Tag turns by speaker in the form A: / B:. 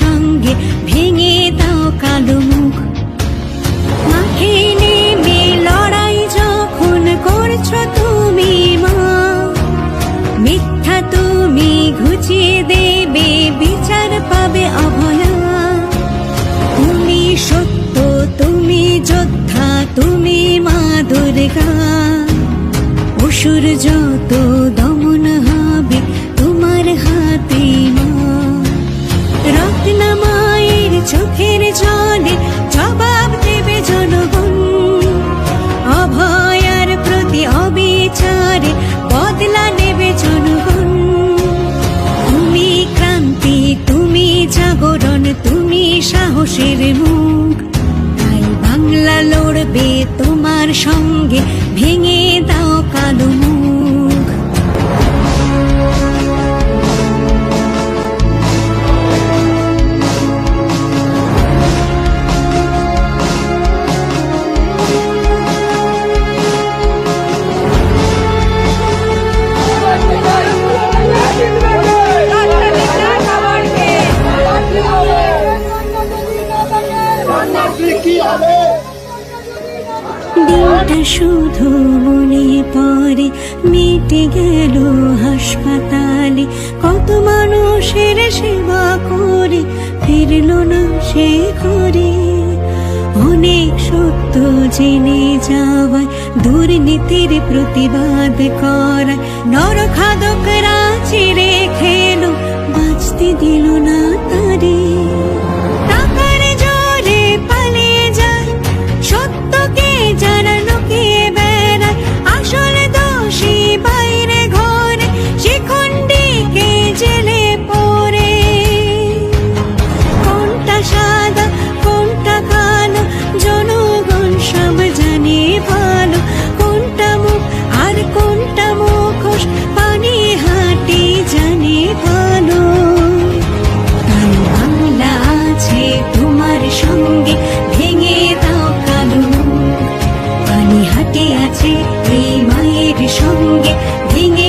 A: সঙ্গে ভেঙে দাও কালো মুখ। মাঠে নেমে লড়াই যখন করছো তুমি মা, মিথ্যা তুমি ঘুচিয়ে দেবে, বিচার পাবে অভয়া। তুমি সত্য, তুমি যোদ্ধা, তুমি মা দুর্গা। অসুর যত দমন হবে তোমার হাতে মা। রত্না মায়ের চোখের জলে জবাব দেবে জনগণ। অভয়ার প্রতি অবিচারে বদলা নেবে জনগণ। তুমি ক্রান্তি, তুমি জাগরণ, তুমি সাহসের মুখ। তাই বাংলা লড়বে তোমার সঙ্গে, ভেঙে দাও কালো মুখ। দিনটা শুধু মনে পড়ে, মিটে গেল হাসপাতালে। কত মানুষের সেবা করে ফিরল না সে ঘরে। অনেক সত্য জেনে যাওয়ায় দুর্নীতির প্রতিবাদ করায় নরখাদকরা চিরে খেলো, বাঁচতে দিল না তারে। টাকার জোরে পালিয়ে যায় সত্যকে যারা লুকিয়ে বেড়ায়। আসল দোষী বাইরে ঘরে, শিখণ্ডীকে জেলে পড়ে। কোনটা সাদা কোনটা কালো জনগণ সব জানে ভালো। কোনটা মুখ আর কোনটা মুখোশ পানি হাঁটি জানে ভালো। তাই বাংলা আছে তোমার সঙ্গে, ভেঙে দাও কালো মুখ। পানি হাঁটি আছে এই মায়ের সঙ্গে, ভেঙে